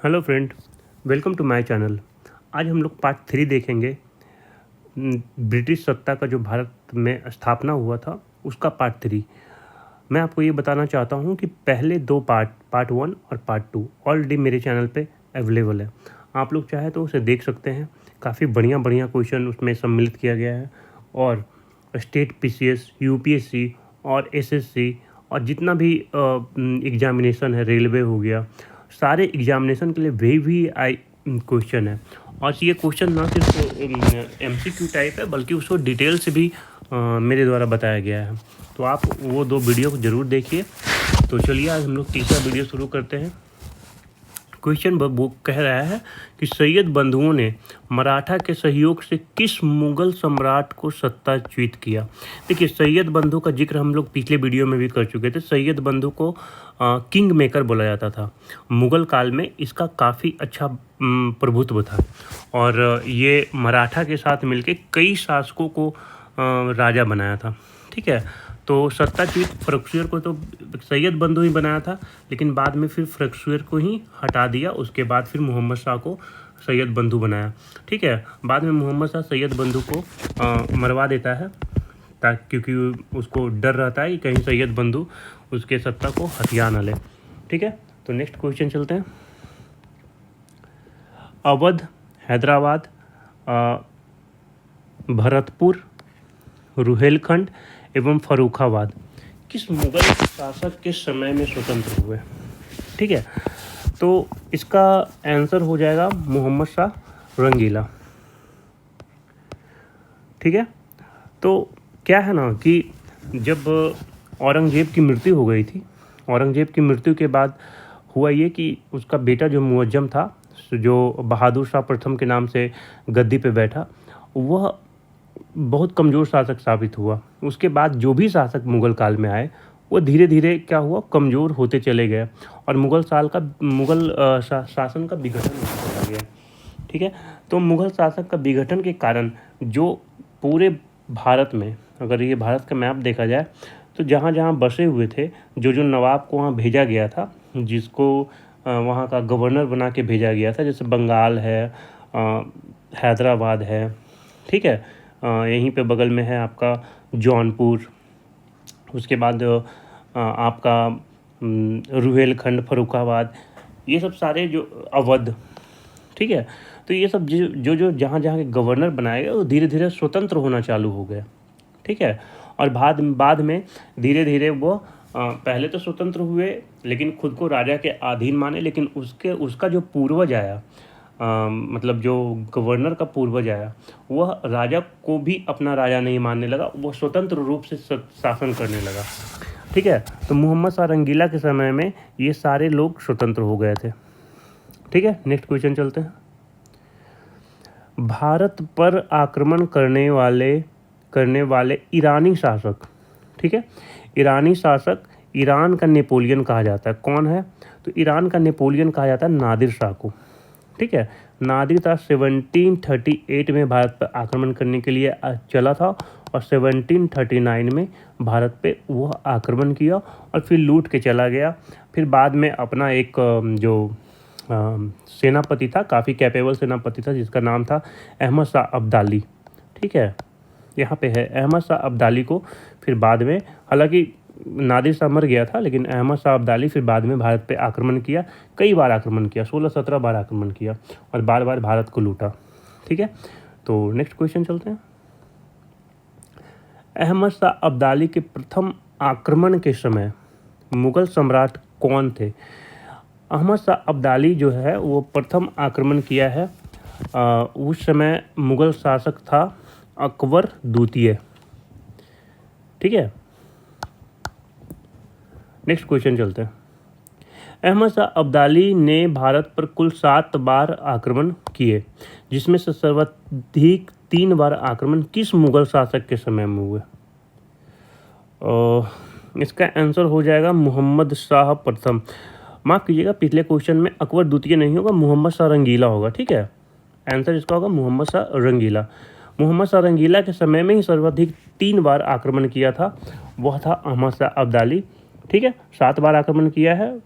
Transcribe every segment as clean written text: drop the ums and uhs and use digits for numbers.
Hello friend, welcome to my channel. आज हम लोग पार्ट 3 देखेंगे। ब्रिटिश सत्ता का जो भारत में स्थापना हुआ था उसका पार्ट 3। मैं आपको ये बताना चाहता हूँ कि पहले दो पार्ट 1 और पार्ट 2 ऑलरेडी मेरे चैनल पे अवेलेबल है। आप लोग चाहे तो उसे देख सकते हैं। काफ़ी बढ़िया बढ़िया क्वेश्चन उसमें सम्मिलित किया गया है और स्टेट पीसीएस, यूपीएससी और एसएससी और जितना भी एग्जामिनेशन है, रेलवे हो गया, सारे एग्जामिनेशन के लिए वे आई क्वेश्चन है। और ये क्वेश्चन ना सिर्फ एमसीक्यू टाइप है बल्कि उसको डिटेल से भी मेरे द्वारा बताया गया है। तो आप वो दो वीडियो को ज़रूर देखिए। तो चलिए आज हम लोग तीसरा वीडियो शुरू करते हैं। क्वेश्चन वो कह रहा है कि सैयद बंधुओं ने मराठा के सहयोग से किस मुगल सम्राट को सत्ताच्युत किया। देखिए, सैयद बंधु का जिक्र हम लोग पिछले वीडियो में भी कर चुके थे। सैयद बंधु को किंग मेकर बोला जाता था। मुगल काल में इसका काफ़ी अच्छा प्रभुत्व था और ये मराठा के साथ मिलके कई शासकों को राजा बनाया था। ठीक है, तो सत्ताच्युत फ्रक्सुयर को तो सैयद बंधु ही बनाया था, लेकिन बाद में फिर फ्रक्सुयर को ही हटा दिया। उसके बाद फिर मोहम्मद शाह को सैयद बंधु बनाया। ठीक है, बाद में मोहम्मद शाह सैयद बंधु को मरवा देता है क्योंकि उसको डर रहता है कि कहीं सैयद बंधु उसके सत्ता को हथिया न ले। ठीक है, तो नेक्स्ट क्वेश्चन चलते हैं। अवध, हैदराबाद, भरतपुर, रुहेलखंड एवं फर्रुखाबाद किस मुगल शासक के समय में स्वतंत्र हुए। ठीक है, तो इसका आंसर हो जाएगा मोहम्मद शाह रंगीला। ठीक है, तो क्या है ना कि जब औरंगजेब की मृत्यु हो गई थी, औरंगजेब की मृत्यु के बाद हुआ ये कि उसका बेटा जो मुअज्जम था, जो बहादुर शाह प्रथम के नाम से गद्दी पे बैठा, वह बहुत कमज़ोर शासक साबित हुआ। उसके बाद जो भी शासक मुग़ल काल में आए वो धीरे धीरे क्या हुआ, कमज़ोर होते चले गए और मुग़ल शासन का विघटन होता चला गया। ठीक है, तो मुग़ल शासक का विघटन के कारण जो पूरे भारत में, अगर ये भारत का मैप देखा जाए तो जहाँ जहाँ बसे हुए थे, जो जो नवाब को वहाँ भेजा गया था, जिसको वहाँ का गवर्नर बना के भेजा गया था, जैसे बंगाल है, हैदराबाद है, ठीक है, यहीं पे बगल में है आपका जौनपुर, उसके बाद आपका रुहेलखंड, फर्रुखाबाद, ये सब सारे जो अवध, ठीक है, तो ये सब जो जो जहाँ जहाँ के गवर्नर बनाए गए वो धीरे धीरे स्वतंत्र होना चालू हो गए। ठीक है, और बाद में धीरे धीरे वो पहले तो स्वतंत्र हुए लेकिन खुद को राजा के अधीन माने, लेकिन उसका जो पूर्वज आया, मतलब जो गवर्नर का पूर्वज आया, वह राजा को भी अपना राजा नहीं मानने लगा, वो स्वतंत्र रूप से शासन करने लगा। ठीक है, तो मोहम्मद शाह रंगीला के समय में ये सारे लोग स्वतंत्र हो गए थे। ठीक है, नेक्स्ट क्वेश्चन चलते हैं। भारत पर आक्रमण करने वाले ईरानी शासक, ठीक है, ईरानी शासक, ईरान का नेपोलियन कहा जाता है, कौन है? तो ईरान का नेपोलियन कहा जाता है नादिर शाह को। ठीक है, नादिर शाह 1738 में भारत पर आक्रमण करने के लिए चला था और 1739 में भारत पे वह आक्रमण किया और फिर लूट के चला गया। फिर बाद में अपना एक जो सेनापति था, काफ़ी कैपेबल सेनापति था, जिसका नाम था अहमद शाह अब्दाली। ठीक है, यहाँ पे है अहमद शाह अब्दाली को फिर बाद में, हालांकि नादिर शाह मर गया था, लेकिन अहमद शाह अब्दाली फिर बाद में भारत पे आक्रमण किया, कई बार आक्रमण किया, 16-17 बार आक्रमण किया और बार बार भारत को लूटा। ठीक है, तो नेक्स्ट क्वेश्चन चलते हैं। अहमद शाह अब्दाली के प्रथम आक्रमण के समय मुगल सम्राट कौन थे? अहमद शाह अब्दाली जो है वो प्रथम आक्रमण किया है, उस समय मुगल शासक था अकबर द्वितीय। ठीक है, नेक्स्ट क्वेश्चन चलते हैं। अहमद शाह अब्दाली ने भारत पर कुल 7 बार आक्रमण किए, जिसमें से सर्वाधिक 3 बार आक्रमण किस मुगल शासक के समय में हुए? इसका आंसर हो जाएगा मोहम्मद शाह प्रथम। माफ़ कीजिएगा, पिछले क्वेश्चन में अकबर द्वितीय नहीं होगा, मोहम्मद शाह रंगीला होगा। ठीक है, आंसर इसका होगा मोहम्मद शाह रंगीला। मोहम्मद शाह रंगीला के समय में ही सर्वाधिक 3 बार आक्रमण किया था, वह था अहमद शाह अब्दाली। ठीक है, 7 बार आक्रमण किया है,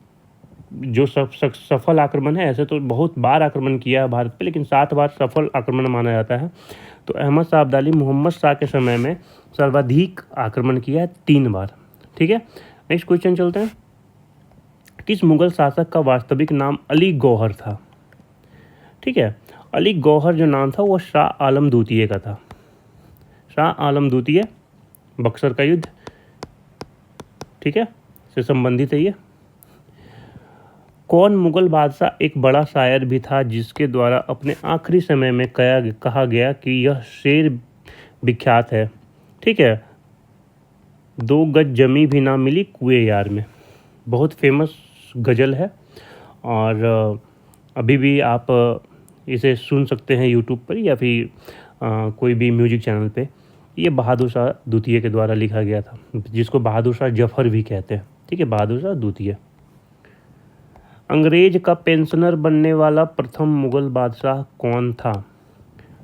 जो सफल आक्रमण है, ऐसे तो बहुत बार आक्रमण किया है भारत पे, लेकिन 7 बार सफल आक्रमण माना जाता है। तो अहमद शाह अब्दाली मोहम्मद शाह के समय में सर्वाधिक आक्रमण किया है 3 बार। ठीक है, नेक्स्ट क्वेश्चन चलते हैं। किस मुगल शासक का वास्तविक नाम अली गौहर था? ठीक है, अली गौहर जो नाम था वो शाह आलम द्वितीय का था। शाह आलम द्वितीय, बक्सर का युद्ध, ठीक है, से संबंधित है ये। कौन मुगल बादशाह एक बड़ा शायर भी था जिसके द्वारा अपने आखिरी समय में कहा गया कि यह शेर विख्यात है? ठीक है, 2 गज जमी भी ना मिली कुएं यार में, बहुत फेमस गज़ल है और अभी भी आप इसे सुन सकते हैं यूट्यूब पर या फिर कोई भी म्यूजिक चैनल पे। ये बहादुर शाह द्वितीय के द्वारा लिखा गया था, जिसको बहादुर शाह जफर भी कहते हैं। ठीक है, बहादुर शाह द्वितीय। अंग्रेज का पेंशनर बनने वाला प्रथम मुगल बादशाह कौन था?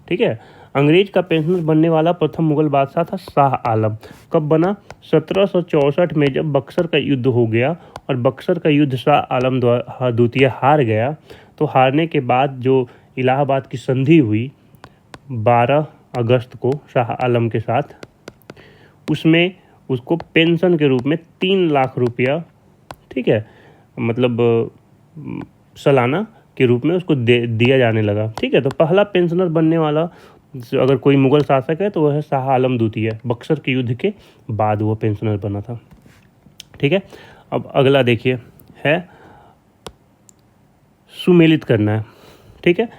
ठीक है, अंग्रेज का पेंशनर बनने वाला प्रथम मुगल बादशाह था शाह आलम। कब बना? 1764 में, जब बक्सर का युद्ध हो गया और बक्सर का युद्ध शाह आलम द्वितीय हार गया। तो हारने के बाद जो इलाहाबाद की संधि हुई 12 अगस्त को शाह आलम के साथ, उसमें उसको पेंशन के रूप में 3 लाख रुपया, ठीक है, मतलब सालाना के रूप में उसको दिया जाने लगा। ठीक है, तो पहला पेंशनर बनने वाला अगर कोई मुगल शासक है तो वह है शाह आलम द्वितीय। बक्सर के युद्ध के बाद वो पेंशनर बना था। ठीक है, अब अगला देखिए है सुमेलित करना है। ठीक है,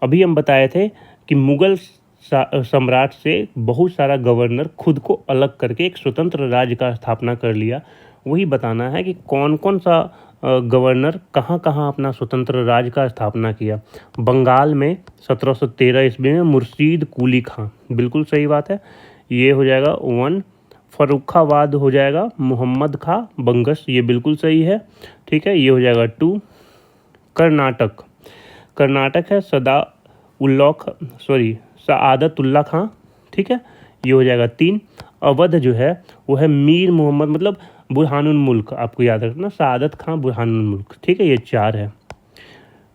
अभी हम बताए थे कि मुगल सम्राट से बहुत सारा गवर्नर खुद को अलग करके एक स्वतंत्र राज्य का स्थापना कर लिया। वही बताना है कि कौन कौन सा गवर्नर कहाँ कहाँ अपना स्वतंत्र राज्य का स्थापना किया। बंगाल में 1713 ईस्वी में मुर्शीद कुली खां, बिल्कुल सही बात है, ये हो जाएगा 1। फर्रुखाबाद हो जाएगा मोहम्मद खां बंगश, ये बिल्कुल सही है। ठीक है, ये हो जाएगा 2। कर्नाटक है सआदतुल्ला खां, ठीक है, ये हो जाएगा 3। अवध जो है वो है मीर मोहम्मद, मतलब बुरहानुल मुल्क, आपको याद रखना, सआदत खां बुरहानुल मुल्क। ठीक है, ये 4 है।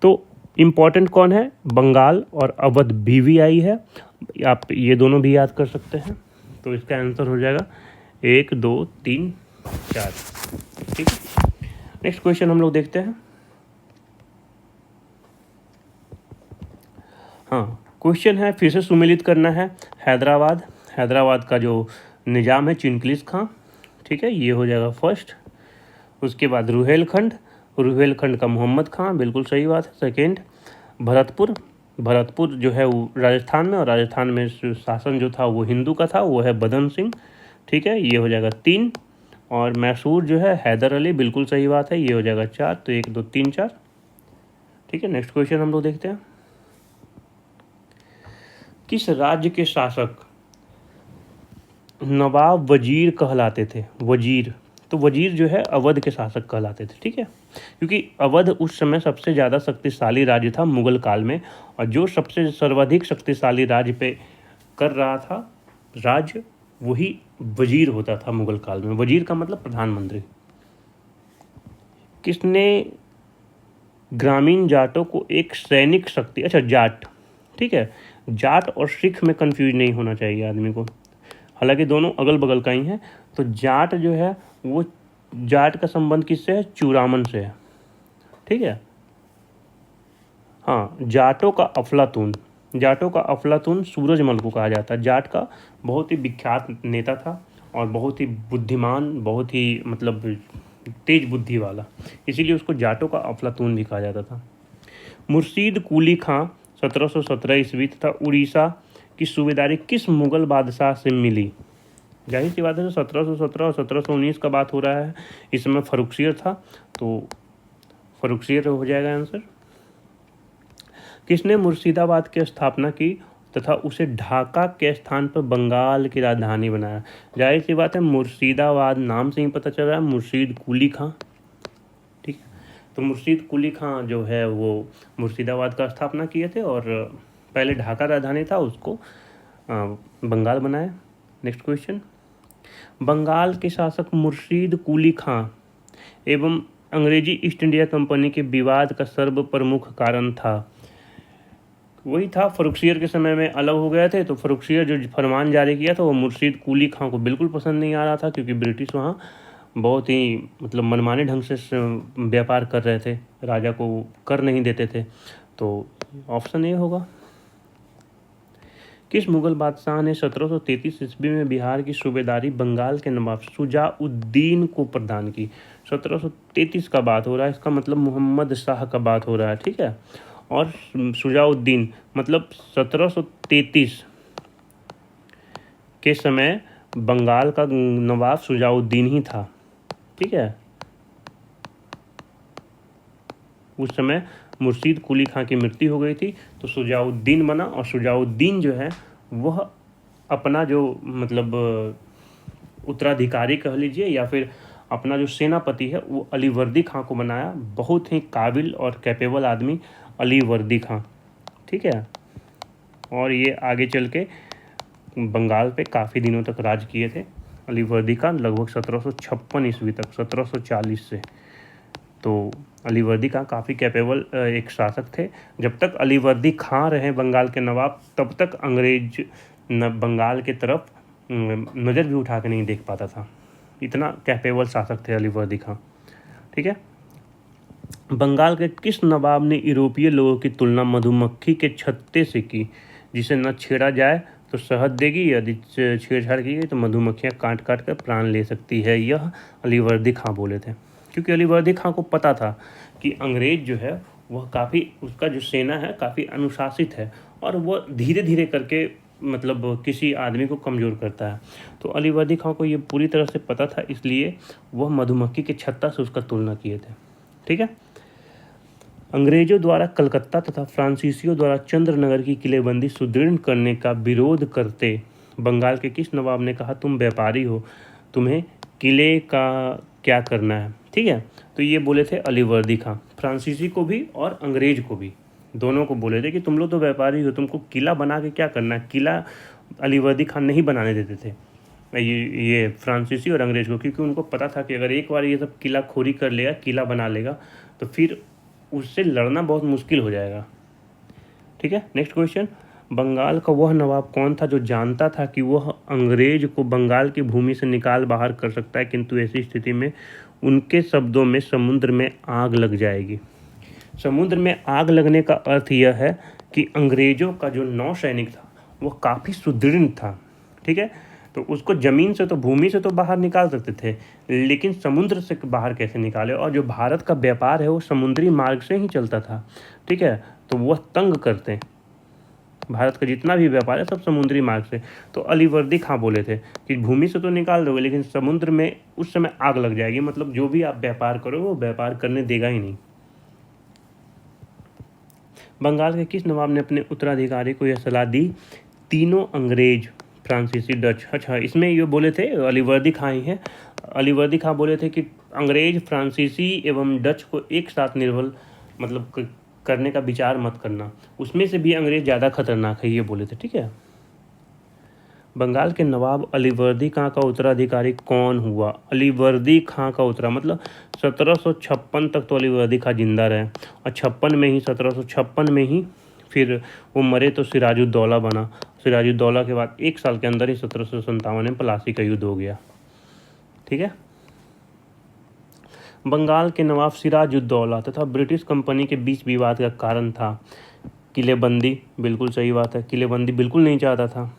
तो इम्पोर्टेंट कौन है? बंगाल और अवध BVI है, आप ये दोनों भी याद कर सकते हैं। तो इसका आंसर हो जाएगा 1 2 3 4। ठीक है, नेक्स्ट क्वेश्चन हम लोग देखते हैं। हाँ, क्वेश्चन है, फिर से सुमेलित करना है। हैदराबाद का जो निजाम है चिनक्लिस खां, ठीक है, ये हो जाएगा 1st। उसके बाद रुहेलखंड का मोहम्मद खां, बिल्कुल सही बात है, 2nd। भरतपुर जो है वो राजस्थान में, और राजस्थान में शासन जो था वो हिंदू का था, वो है बदन सिंह। ठीक है, ये हो जाएगा 3। और मैसूर जो है हैदर अली, बिल्कुल सही बात है, ये हो जाएगा 4। तो 1 2 3 4। ठीक है, नेक्स्ट क्वेश्चन हम लोग देखते हैं। किस राज्य के शासक नवाब वजीर कहलाते थे? वजीर, तो वजीर जो है अवध के शासक कहलाते थे। ठीक है, क्योंकि अवध उस समय सबसे ज़्यादा शक्तिशाली राज्य था मुगल काल में, और जो सबसे सर्वाधिक शक्तिशाली राज्य पे कर रहा था राज्य, वही वजीर होता था मुगल काल में। वजीर का मतलब प्रधानमंत्री। किसने ग्रामीण जाटों को एक सैनिक शक्ति, अच्छा जाट, ठीक है, जाट और सिख में कंफ्यूज नहीं होना चाहिए आदमी को, हालांकि दोनों अगल बगल का ही है। तो जाट जो है वो, जाट का संबंध किससे है? चूरामन से है। ठीक है, हाँ, जाटों का अफलातून सूरजमल को कहा जाता है। जाट का बहुत ही विख्यात नेता था और बहुत ही बुद्धिमान, बहुत ही मतलब तेज बुद्धि वाला, इसीलिए उसको जाटों का अफलातून भी कहा जाता था। मुर्शीद कुली खां 1717 ईस्वी तथा उड़ीसा की सूबेदारी किस मुगल बादशाह से मिली? जाहिर सी बात है, 1717 और 1719 का बात हो रहा है, इस समय फर्रुखसियर था, तो फर्रुखसियर हो जाएगा आंसर। किसने मुर्शिदाबाद की स्थापना की तथा उसे ढाका के स्थान पर बंगाल की राजधानी बनाया? जाहिर सी बात है, मुर्शिदाबाद नाम से ही पता चल रहा है, मुर्शीद कुली खां। ठीक है, तो मुर्शीद कुली खां जो है वो मुर्शिदाबाद का स्थापना किए थे, और पहले ढाका राजधानी था, उसको बंगाल बनाया। नेक्स्ट क्वेश्चन, बंगाल के शासक मुर्शीद कुली खां एवं अंग्रेजी ईस्ट इंडिया कंपनी के विवाद का सर्व प्रमुख कारण था? वही था, फर्रुखसियर के समय में अलग हो गए थे, तो फर्रुखसियर जो फरमान जारी किया था वो मुर्शीद कुली खां को बिल्कुल पसंद नहीं आ रहा था, क्योंकि ब्रिटिश वहाँ बहुत ही मतलब मनमाने ढंग से व्यापार कर रहे थे, राजा को कर नहीं देते थे। तो ऑप्शन ए होगा। किस मुगल बादशाह ने 1733 ईस्वी में बिहार की सूबेदारी बंगाल के नवाब शुजाउद्दीन को प्रदान की? 1733 का बात हो रहा है, इसका मतलब मोहम्मद शाह का बात हो रहा है, ठीक है। और शुजाउद्दीन मतलब 1733 के समय बंगाल का नवाब शुजाउद्दीन ही था, ठीक है। उस समय मुर्शीद कुली खां की मृत्यु हो गई थी, तो शुजाउद्दीन बना। और शुजाउद्दीन जो है वह अपना जो मतलब उत्तराधिकारी कह लीजिए या फिर अपना जो सेनापति है वो अलीवर्दी खां को बनाया। बहुत ही काबिल और कैपेबल आदमी अलीवर्दी खां, ठीक है। और ये आगे चल के बंगाल पे काफ़ी दिनों तक राज किए थे अलीवर्दी खां, लगभग 1756 ईस्वी तक, 1740 से। तो अलीवर्दी खां काफ़ी कैपेबल एक शासक थे। जब तक अलीवर्दी खां रहे बंगाल के नवाब, तब तक अंग्रेज बंगाल के तरफ नज़र भी उठा के नहीं देख पाता था। इतना कैपेबल शासक थे अलीवर्दी खां, ठीक है। बंगाल के किस नवाब ने यूरोपीय लोगों की तुलना मधुमक्खी के छत्ते से की, जिसे न छेड़ा जाए तो शहद देगी, यदि छेड़छाड़ की गई तो मधुमक्खियाँ काट काट कर प्राण ले सकती है? यह अलीवर्दी खां बोले थे, क्योंकि अलीवर्दी खां को पता था कि अंग्रेज जो है वह काफ़ी, उसका जो सेना है काफ़ी अनुशासित है और वह धीरे धीरे करके मतलब किसी आदमी को कमज़ोर करता है। तो अलीवर्दी खां को ये पूरी तरह से पता था, इसलिए वह मधुमक्खी के छत्ता से उसका तुलना किए थे, ठीक है। अंग्रेजों द्वारा कलकत्ता तथा फ्रांसीसियों द्वारा चंद्रनगर की किलेबंदी सुदृढ़ करने का विरोध करते बंगाल के किस नवाब ने कहा, तुम व्यापारी हो, तुम्हें किले का क्या करना है, ठीक है। तो ये बोले थे अलीवर्दी खां, फ्रांसीसी को भी और अंग्रेज को भी, दोनों को बोले थे कि तुम लोग तो व्यापारी हो, तुमको किला बना के क्या करना है। किला अलीवर्दी खां नहीं बनाने देते थे ये फ्रांसीसी और अंग्रेज को, क्योंकि उनको पता था कि अगर एक बार ये सब किला खोरी कर लेगा, किला बना लेगा, तो फिर उससे लड़ना बहुत मुश्किल हो जाएगा, ठीक है। नेक्स्ट क्वेश्चन, बंगाल का वह नवाब कौन था जो जानता था कि वह अंग्रेज को बंगाल की भूमि से निकाल बाहर कर सकता है, किंतु ऐसी स्थिति में उनके शब्दों में समुद्र में आग लग जाएगी? समुद्र में आग लगने का अर्थ यह है कि अंग्रेजों का जो नौसैनिक था वह काफ़ी सुदृढ़ था, ठीक है। तो उसको ज़मीन से तो, भूमि से तो बाहर निकाल सकते थे, लेकिन समुद्र से बाहर कैसे निकाले? और जो भारत का व्यापार है वो समुद्री मार्ग से ही चलता था, ठीक है। तो वह तंग करते, भारत का जितना भी व्यापार है सब समुद्री मार्ग से। तो अलीवर्दी खां बोले थे कि भूमि से तो निकाल दोगे, लेकिन समुद्र में उस समय आग लग जाएगी, मतलब जो भी आप व्यापार करो वो व्यापार करने देगा ही नहीं। बंगाल के किस नवाब ने अपने उत्तराधिकारी को यह सलाह दी, तीनों अंग्रेज, फ्रांसीसी, डच, अच्छा इसमें ये बोले थे अलीवर्दी खां ही हैं। अलीवर्दी खां बोले थे कि अंग्रेज, फ्रांसीसी एवं डच को एक साथ निर्बल मतलब करने का विचार मत करना, उसमें से भी अंग्रेज ज़्यादा खतरनाक है, ये बोले थे, ठीक है। बंगाल के नवाब अलीवर्दी खां का उत्तराधिकारी कौन हुआ? अलीवर्दी खां का उत्तरा मतलब 1756 तक तो अलीवर्दी खां जिंदा रहे, और 1756 में ही फिर वो मरे तो सिराजुद्दौला बना। सिराजुद्दौला के बाद 1 साल के अंदर ही 1757 में प्लासी का युद्ध हो गया, ठीक है। बंगाल के नवाब सिराजुद्दौला तथा ब्रिटिश कंपनी के बीच विवाद का कारण था किलेबंदी, बिल्कुल सही बात है, किलेबंदी बिल्कुल नहीं चाहता था।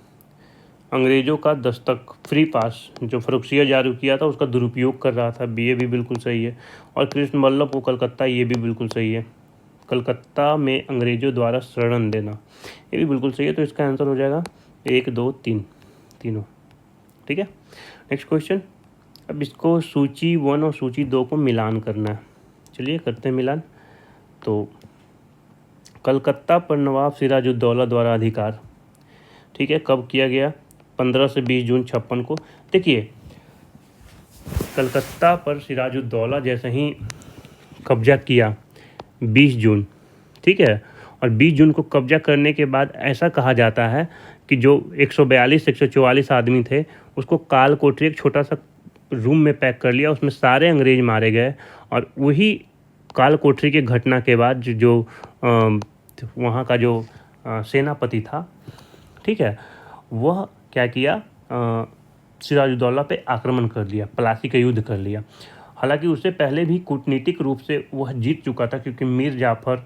अंग्रेजों का दस्तक, फ्री पास जो फर्रुखसियर जारी किया था उसका दुरुपयोग कर रहा था, ये भी बिल्कुल सही है। और कृष्ण वल्लभ को कलकत्ता, ये भी बिल्कुल सही है। कलकत्ता में अंग्रेजों द्वारा शरण देना, ये भी बिल्कुल सही है। तो इसका आंसर हो जाएगा 1, 2, 3, तीनों, ठीक है। नेक्स्ट क्वेश्चन, अब इसको सूची 1 और सूची 2 को मिलान करना है, चलिए करते हैं मिलान। तो कलकत्ता पर नवाब सिराजुद्दौला द्वारा अधिकार, ठीक है, कब किया गया? 15 से 20 जून 56 को। देखिए कलकत्ता पर सिराजुद्दौला जैसे ही कब्जा किया 20 जून, ठीक है, और 20 जून को कब्जा करने के बाद ऐसा कहा जाता है कि जो 142 144 आदमी थे उसको काल कोठरी, एक छोटा सा रूम में पैक कर लिया, उसमें सारे अंग्रेज मारे गए। और वही काल कोठरी के घटना के बाद जो वहाँ का जो सेनापति था, ठीक है, वह क्या किया, सिराजुद्दौला पे आक्रमण कर लिया, प्लासी का युद्ध कर लिया। हालांकि उससे पहले भी कूटनीतिक रूप से वह जीत चुका था, क्योंकि मीर जाफ़र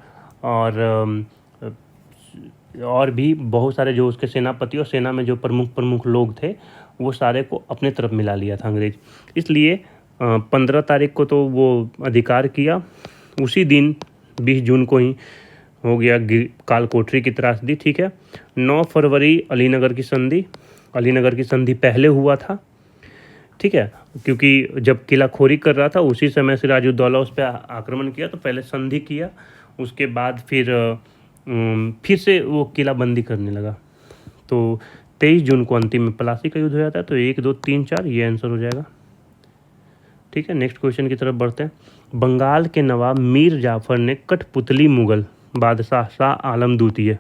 और भी बहुत सारे जो उसके सेनापति और सेना में जो प्रमुख लोग थे, वो सारे को अपने तरफ मिला लिया था अंग्रेज। इसलिए 15 तारीख को तो वो अधिकार किया। उसी दिन 20 जून को ही हो गया काल कोठरी की त्रासदी, ठीक है। 9 फरवरी अलीनगर की संधि पहले हुआ था, ठीक है, क्योंकि जब किलाखोरी कर रहा था उसी समय सिराजुद्दौला उस पर आक्रमण किया, तो पहले संधि किया, उसके बाद फिर से वो किलाबंदी करने लगा। तो 23 जून को अंतिम में प्लासी का युद्ध हो जाता है। तो 1, 2, 3, 4 ये आंसर हो जाएगा, ठीक है। नेक्स्ट क्वेश्चन की तरफ बढ़ते हैं। बंगाल के नवाब मीर जाफ़र ने कठपुतली मुगल बादशाह शाह आलम द्वितीय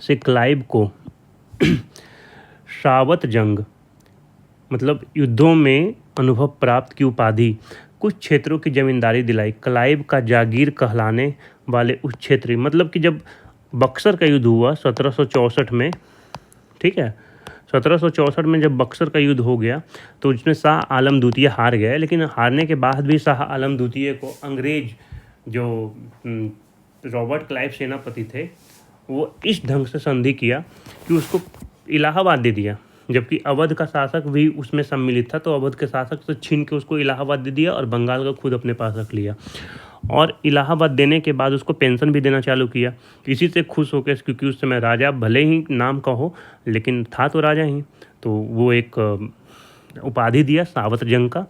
से क्लाइव को शावत जंग मतलब युद्धों में अनुभव प्राप्त की उपाधि, कुछ क्षेत्रों की जमींदारी दिलाई। क्लाइव का जागीर कहलाने वाले उस क्षेत्र, मतलब कि जब बक्सर का युद्ध हुआ 1764 में, ठीक है, 1764 में जब बक्सर का युद्ध हो गया तो उसमें शाह आलम द्वितीय हार गए। लेकिन हारने के बाद भी शाह आलम द्वितीय को अंग्रेज जो रॉबर्ट क्लाइव सेनापति थे, वो इस ढंग से संधि किया कि उसको इलाहाबाद दे दिया, जबकि अवध का शासक भी उसमें सम्मिलित था। तो अवध के शासक से छीन के उसको इलाहाबाद दे दिया और बंगाल का खुद अपने पास रख लिया। और इलाहाबाद देने के बाद उसको पेंशन भी देना चालू किया। इसी से खुश होकर, क्योंकि उस समय राजा भले ही नाम का हो लेकिन था तो राजा ही, तो वो एक उपाधि दिया सावत जंग का।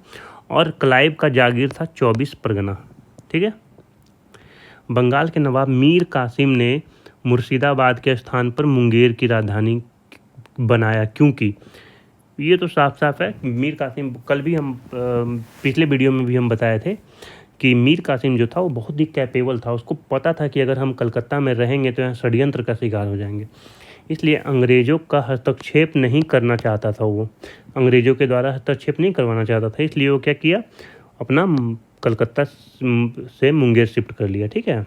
और क्लाइव का जागीर था 24 परगना, ठीक है। बंगाल के नवाब मीर कासिम ने मुर्शिदाबाद के स्थान पर मुंगेर की राजधानी बनाया, क्योंकि ये तो साफ साफ है। मीर कासिम, कल भी हम पिछले वीडियो में भी हम बताए थे कि मीर कासिम जो था वो बहुत ही कैपेबल था। उसको पता था कि अगर हम कलकत्ता में रहेंगे तो यहाँ षड्यंत्र का शिकार हो जाएंगे, इसलिए अंग्रेज़ों का हस्तक्षेप नहीं करना चाहता था। वो अंग्रेज़ों के द्वारा हस्तक्षेप नहीं करवाना चाहता था, इसलिए वो क्या किया, अपना कलकत्ता से मुंगेर शिफ्ट कर लिया, ठीक है।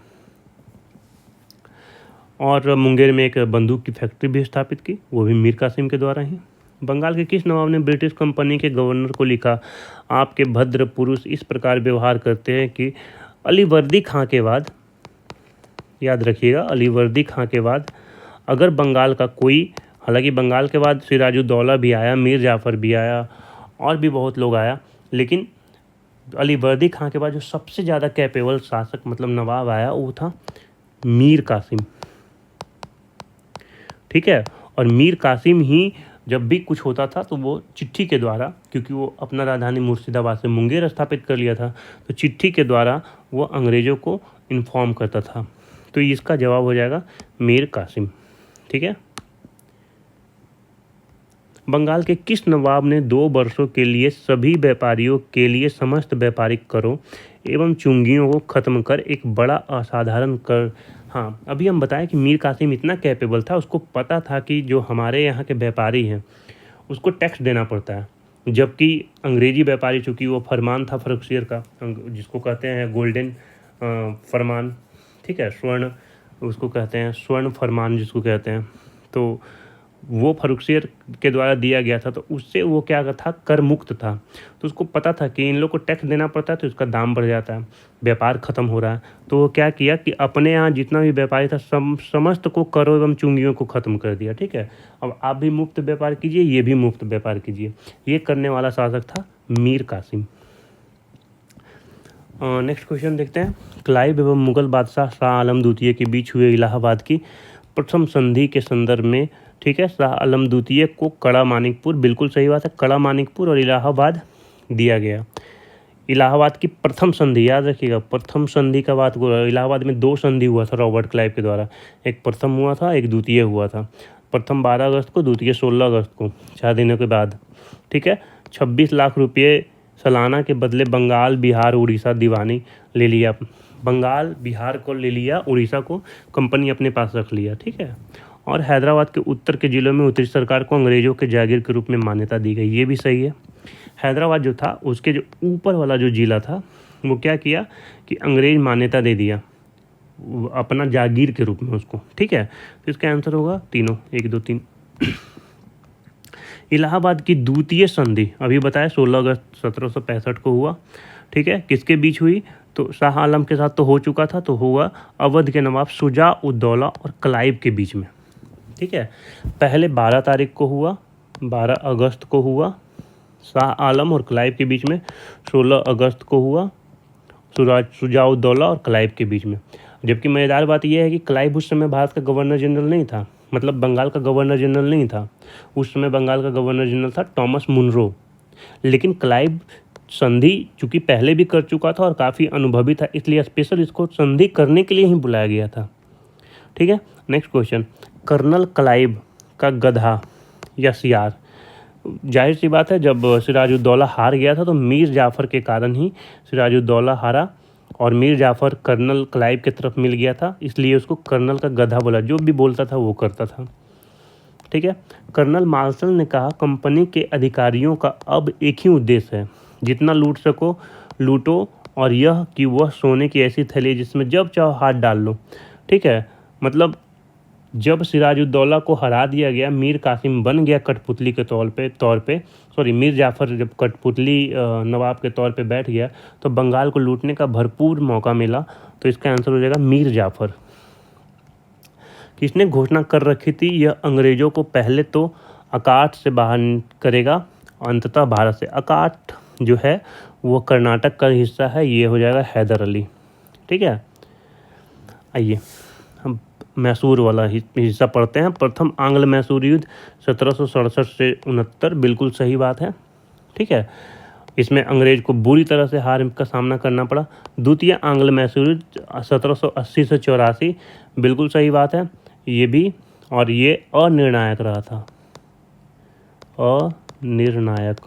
और मुंगेर में एक बंदूक की फैक्ट्री भी स्थापित की, वो भी मीर कासिम के द्वारा ही। बंगाल के किस नवाब ने ब्रिटिश कंपनी के गवर्नर को लिखा, आपके भद्र पुरुष इस प्रकार व्यवहार करते हैं कि अलीवर्दी खां के बाद, याद रखिएगा, अलीवर्दी खां के बाद अगर बंगाल का कोई, हालांकि बंगाल के बाद सिराजुद्दौला भी आया, मीर जाफ़र भी आया और भी बहुत लोग आया, लेकिन अलीवर्दी खां के बाद जो सबसे ज़्यादा कैपेबल शासक मतलब नवाब आया वो था मीर कासिम, ठीक है। और मीर कासिम ही जब भी कुछ होता था तो वो चिट्ठी के द्वारा, क्योंकि वो अपना राजधानी मुर्शिदाबाद से मुंगेर स्थापित कर लिया था, तो चिट्ठी के द्वारा वो अंग्रेज़ों को इन्फॉर्म करता था। तो इसका जवाब हो जाएगा मीर कासिम, ठीक है। बंगाल के किस नवाब ने 2 वर्षों के लिए सभी व्यापारियों के लिए समस्त व्यापारिक करों एवं चुंगियों को खत्म कर एक बड़ा असाधारण कर, हाँ अभी हम बताएं कि मीर कासिम इतना कैपेबल था, उसको पता था कि जो हमारे यहाँ के व्यापारी हैं उसको टैक्स देना पड़ता है, जबकि अंग्रेजी व्यापारी, चूँकि वो फरमान था फरुखसियर का, जिसको कहते हैं गोल्डन फरमान, ठीक है, स्वर्ण उसको कहते हैं, स्वर्ण फरमान जिसको कहते हैं, तो वो फरुखसियर के द्वारा दिया गया था। तो उससे वो क्या था, कर मुक्त था। तो उसको पता था कि इन लोग को टैक्स देना पड़ता है तो इसका दाम बढ़ जाता है, व्यापार ख़त्म हो रहा है। तो वो क्या किया कि अपने यहाँ जितना भी व्यापारी था समस्त को करों एवं चुंगियों को ख़त्म कर दिया, ठीक है। अब आप भी मुफ्त व्यापार कीजिए, ये भी मुफ्त व्यापार कीजिए। ये करने वाला शासक था मीर कासिम। नेक्स्ट क्वेश्चन देखते हैं। क्लाइव एवं मुगल बादशाह शाह आलम द्वितीय के बीच हुए इलाहाबाद की प्रथम संधि के संदर्भ में, ठीक है, शाह आलम द्वितीय को कड़ा मानिकपुर, बिल्कुल सही बात है, कड़ा मानिकपुर और इलाहाबाद दिया गया। इलाहाबाद की प्रथम संधि याद रखिएगा, प्रथम संधि का बात, इलाहाबाद में 2 संधि हुआ था रॉबर्ट क्लाइव के द्वारा, एक प्रथम हुआ था, एक द्वितीय हुआ था। प्रथम 12 अगस्त को, द्वितीय 16 अगस्त को, 4 दिनों के बाद, ठीक है। 26 लाख रुपये सालाना के बदले बंगाल, बिहार, उड़ीसा दीवानी ले लिया। बंगाल, बिहार को ले लिया, उड़ीसा को कंपनी अपने पास रख लिया, ठीक है। और हैदराबाद के उत्तर के ज़िलों में उत्तरी सरकार को अंग्रेज़ों के जागीर के रूप में मान्यता दी गई। ये भी सही है। हैदराबाद जो था उसके जो ऊपर वाला जो ज़िला था वो क्या किया कि अंग्रेज़ मान्यता दे दिया अपना जागीर के रूप में उसको। ठीक है, तो इसका आंसर होगा तीनों, 1 2 3। इलाहाबाद की द्वितीय संधि अभी बताया 16 अगस्त 1765 को हुआ। ठीक है, किसके बीच हुई? तो शाह आलम के साथ तो हो चुका था, तो हुआ अवध के नवाब शुजा उद दौला और क्लाइव के बीच में। ठीक है, पहले 12 तारीख को हुआ, 12 अगस्त को हुआ शाह आलम और क्लाइव के बीच में, 16 अगस्त को हुआ शुजा उद दौला और क्लाइव के बीच में। जबकि मज़ेदार बात यह है कि क्लाइव उस समय भारत का गवर्नर जनरल नहीं था, मतलब बंगाल का गवर्नर जनरल नहीं था। उस समय बंगाल का गवर्नर जनरल था टॉमस मुनरो। लेकिन क्लाइव संधि चूँकि पहले भी कर चुका था और काफ़ी अनुभवी था, इसलिए स्पेशल इसको संधि करने के लिए ही बुलाया गया था। ठीक है, नेक्स्ट क्वेश्चन, कर्नल क्लाइव का गधा या सियार। जाहिर सी बात है, जब सिराजुद्दौला हार गया था तो मीर जाफ़र के कारण ही सिराजुद्दौला हारा और मीर जाफ़र कर्नल क्लाइव की तरफ मिल गया था, इसलिए उसको कर्नल का गधा बोला। जो भी बोलता था वो करता था। ठीक है, कर्नल मार्शल ने कहा कंपनी के अधिकारियों का अब एक ही उद्देश्य है, जितना लूट सको लूटो, और यह कि वह सोने की ऐसी थैली जिसमें जब चाहो हाथ डाल लो। ठीक है, मतलब जब सिराजुद्दौला को हरा दिया गया, मीर कासिम बन गया कठपुतली के मीर जाफ़र जब कठपुतली नवाब के तौर पे बैठ गया तो बंगाल को लूटने का भरपूर मौका मिला। तो इसका आंसर हो जाएगा मीर जाफ़र। किसने घोषणा कर रखी थी यह अंग्रेज़ों को पहले तो अकाट से बाहर करेगा, अंततः भारत से। अकाट जो है वो कर्नाटक का हिस्सा है, ये हो जाएगा हैदर अली। ठीक है, आइए हम मैसूर वाला हिस्सा पढ़ते हैं। प्रथम आंग्ल मैसूर युद्ध 1767 से 69, बिल्कुल सही बात है। ठीक है, इसमें अंग्रेज को बुरी तरह से हार का सामना करना पड़ा। द्वितीय आंग्ल मैसूर युद्ध 1780 से 84, बिल्कुल सही बात है ये भी, और ये अनिर्णायक रहा था, अनिर्णायक।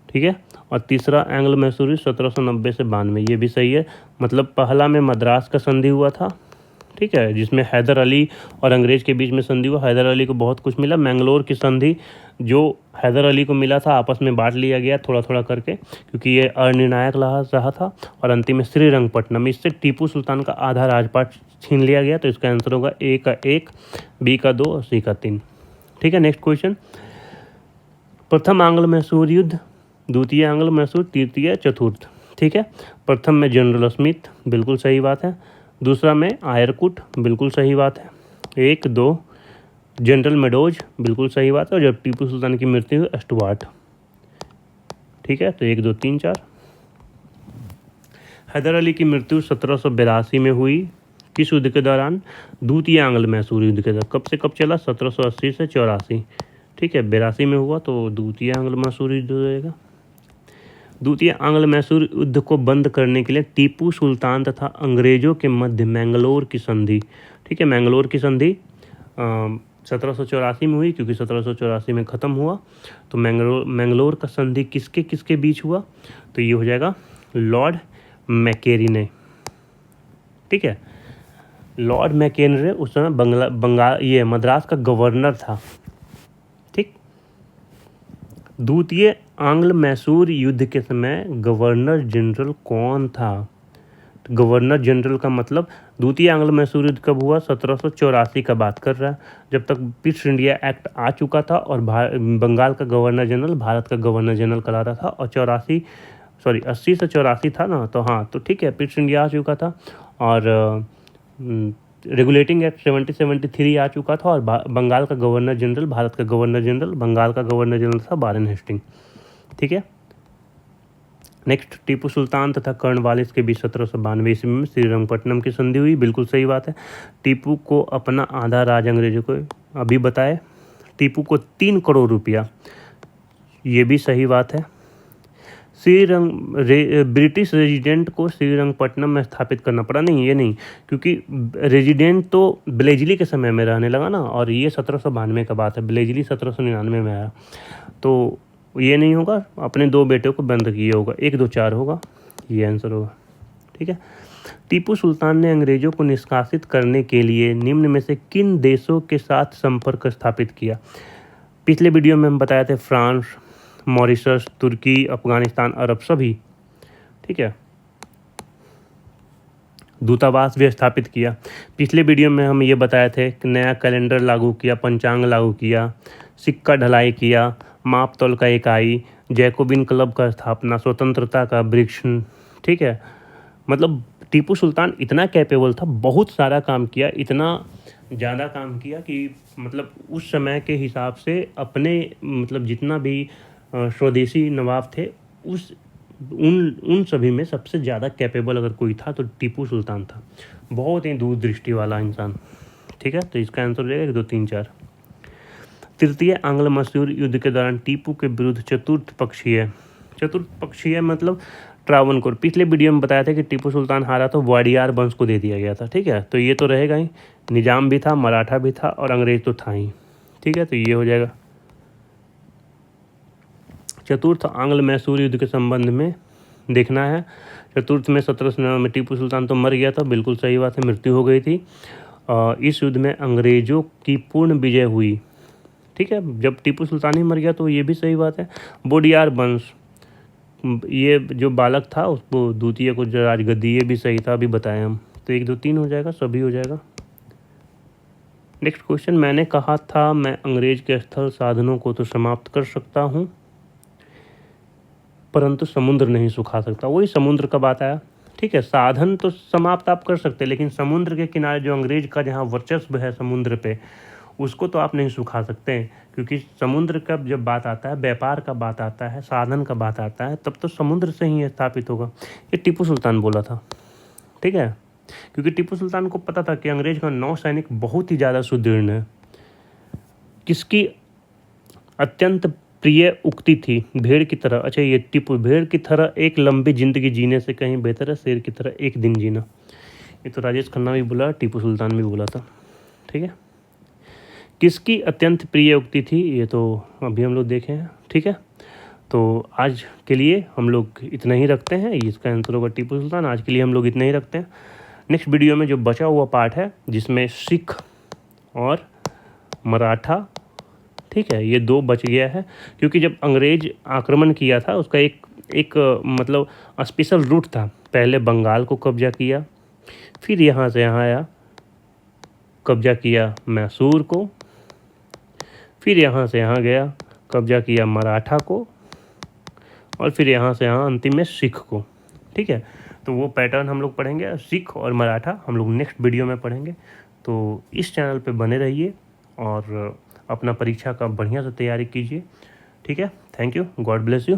ठीक है, और तीसरा एंग्लो मैसूर 1790 से 92, ये भी सही है। मतलब पहला में मद्रास का संधि हुआ था। ठीक है, जिसमें हैदर अली और अंग्रेज के बीच में संधि हुआ। हैदर अली को बहुत कुछ मिला। मैंगलोर की संधि जो हैदर अली को मिला था आपस में बांट लिया गया थोड़ा थोड़ा करके, क्योंकि ये अनिर्णायक रहा था। और अंतिम में श्रीरंगपट्टनम, इससे टीपू सुल्तान का आधा राजपाट छीन लिया गया। तो इसका आंसर होगा ए का 1, बी का 2 और सी का 3। ठीक है, नेक्स्ट क्वेश्चन, प्रथम आंग्ल मैसूर युद्ध, द्वितीय आंग्ल मैसूर, तृतीय चतुर्थ। ठीक है, प्रथम में जनरल स्मिथ, बिल्कुल सही बात है। दूसरा में आयरकुट, बिल्कुल सही बात है। 1 2 जनरल मेडोज, बिल्कुल सही बात है। और जब टीपू सुल्तान की मृत्यु हुई स्टुअर्ट। ठीक है, तो 1 2 3 4। हैदर अली की मृत्यु 1782 में हुई। किस युद्ध के दौरान? द्वितीय आंग्ल मैसूर युद्ध के दौरान। कब से कब चला? 1780 से 84। ठीक है, 82 में हुआ, तो द्वितीय आंग्ल मैसूर युद्ध हो जाएगा। द्वितीय आंग्ल मैसूर युद्ध को बंद करने के लिए टीपू सुल्तान तथा अंग्रेजों के मध्य मैंगलोर की संधि, ठीक है, मैंगलोर की संधि 1784 में हुई, क्योंकि 1784 में ख़त्म हुआ। तो मैंगलोर का संधि किसके किसके बीच हुआ? तो ये हो जाएगा लॉर्ड मैकेनिरे। ठीक है, लॉर्ड मैकेनिरे उस समय बंगाल मद्रास का गवर्नर था। ठीक, द्वितीय आंग्ल मैसूर युद्ध के समय गवर्नर जनरल कौन था? गवर्नर जनरल का मतलब द्वितीय आंग्ल मैसूर युद्ध कब हुआ? 1784 का बात कर रहा है, जब तक ईस्ट इंडिया एक्ट आ चुका था और बंगाल का गवर्नर जनरल भारत का गवर्नर जनरल कराता था। और 80 से 84 था ना, तो हाँ, तो ठीक है, ईस्ट इंडिया आ चुका था और रेगुलेटिंग एक्ट 1773 आ चुका था। और बंगाल का गवर्नर जनरल, भारत का गवर्नर जनरल, बंगाल का गवर्नर जनरल था वारेन हेस्टिंग। ठीक है, नेक्स्ट, टीपू सुल्तान तथा कर्नवालिस के बीच 1792 ईस्वी में श्रीरंगपट्टनम की संधि हुई। बिल्कुल सही बात है। टीपू को अपना आधा राज अंग्रेजों को अभी बताए, टीपू को 3 करोड़ रुपया, ये भी सही बात है। ब्रिटिश रेजिडेंट को श्रीरंगपट्टनम में स्थापित करना पड़ा। नहीं, ये नहीं, क्योंकि रेजिडेंट तो ब्लेजली के समय में रहने लगा ना, और ये 1792 का बात है, ब्लेजली 1799 में आया, तो ये नहीं होगा। अपने 2 बेटों को बंद किए होगा, 1 2 4 होगा, ये आंसर होगा। ठीक है। टीपू सुल्तान ने अंग्रेज़ों को निष्कासित करने के लिए निम्न में से किन देशों के साथ संपर्क स्थापित किया? पिछले वीडियो में हम बताए थे फ्रांस, मॉरिशस, तुर्की, अफगानिस्तान, अरब सभी, ठीक है। दूतावास भी स्थापित किया। पिछले वीडियो में हम ये बताए थे कि नया कैलेंडर लागू किया, पंचांग लागू किया, सिक्का ढलाई किया, माप तौल का इकाई, जैकोबिन क्लब का स्थापना, स्वतंत्रता का वृक्ष, ठीक है। मतलब टीपू सुल्तान इतना कैपेबल था, बहुत सारा काम किया, इतना ज़्यादा काम किया कि मतलब उस समय के हिसाब से अपने मतलब जितना भी स्वदेशी नवाब थे उन सभी में सबसे ज़्यादा कैपेबल अगर कोई था तो टीपू सुल्तान था। बहुत ही दूरदृष्टि वाला इंसान, ठीक है। तो इसका आंसर हो जाएगा 1, 2, 3, 4। तृतीय आंग्ल मैसूर युद्ध के दौरान टीपू के विरुद्ध चतुर्थ पक्षीय मतलब ट्रावनकोर। पिछले वीडियो में बताया था कि टीपू सुल्तान हारा तो वाडियार वंश को दे दिया गया था, ठीक है। तो ये तो रहेगा ही, निजाम भी था, मराठा भी था और अंग्रेज तो था ही, ठीक है। तो ये हो जाएगा। चतुर्थ आंग्ल मैसूर युद्ध के संबंध में देखना है। चतुर्थ में 1799 में टीपू सुल्तान तो मर गया था, बिल्कुल सही बात है, मृत्यु हो गई थी। इस युद्ध में अंग्रेज़ों की पूर्ण विजय हुई, ठीक है। जब टीपू सुल्तान ही मर गया तो ये भी सही बात है। बोडियार वंश, ये जो बालक था उसको द्वितीय को राजगद्दी, ये भी सही था, अभी बताए हम। तो 1, 2, 3 हो जाएगा, सभी हो जाएगा। नेक्स्ट क्वेश्चन, मैंने कहा था मैं अंग्रेज के स्थल साधनों को तो समाप्त कर सकता हूँ परंतु समुद्र नहीं सुखा सकता। वही समुद्र का बात आया, ठीक है। साधन तो समाप्त आप कर सकते हैं, लेकिन समुद्र के किनारे जो अंग्रेज का जहाँ वर्चस्व है समुद्र पे, उसको तो आप नहीं सुखा सकते हैं। क्योंकि समुद्र का जब बात आता है, व्यापार का बात आता है, साधन का बात आता है, तब तो समुद्र से ही स्थापित होगा। ये टीपू सुल्तान बोला था, ठीक है। क्योंकि टीपू सुल्तान को पता था कि अंग्रेज का नौसैनिक बहुत ही ज़्यादा सुदृढ़ है। किसकी अत्यंत प्रिय उक्ति थी? भेड़ की तरह, अच्छा ये टीपू, भेड़ की तरह एक लंबी जिंदगी जीने से कहीं बेहतर है शेर की तरह एक दिन जीना। ये तो राजेश खन्ना भी बोला, टीपू सुल्तान भी बोला था, ठीक है। किसकी अत्यंत प्रिय उक्ति थी? ये तो अभी हम लोग देखे हैं, ठीक है। तो आज के लिए हम लोग इतना ही रखते हैं, इसका आंसर होगा टीपू सुल्तान। आज के लिए हम लोग इतना ही रखते हैं। नेक्स्ट वीडियो में जो बचा हुआ पार्ट है जिसमें सिख और मराठा, ठीक है, ये 2 बच गया है। क्योंकि जब अंग्रेज आक्रमण किया था उसका एक मतलब स्पेशल रूट था। पहले बंगाल को कब्जा किया, फिर यहाँ से यहाँ आया, कब्जा किया मैसूर को, फिर यहाँ से यहाँ गया, कब्जा किया मराठा को, और फिर यहाँ से यहाँ अंतिम में सिख को, ठीक है। तो वो पैटर्न हम लोग पढ़ेंगे, सिख और मराठा हम लोग नेक्स्ट वीडियो में पढ़ेंगे। तो इस चैनल पे बने रहिए और अपना परीक्षा का बढ़िया से तैयारी कीजिए, ठीक है। Thank you, God bless you.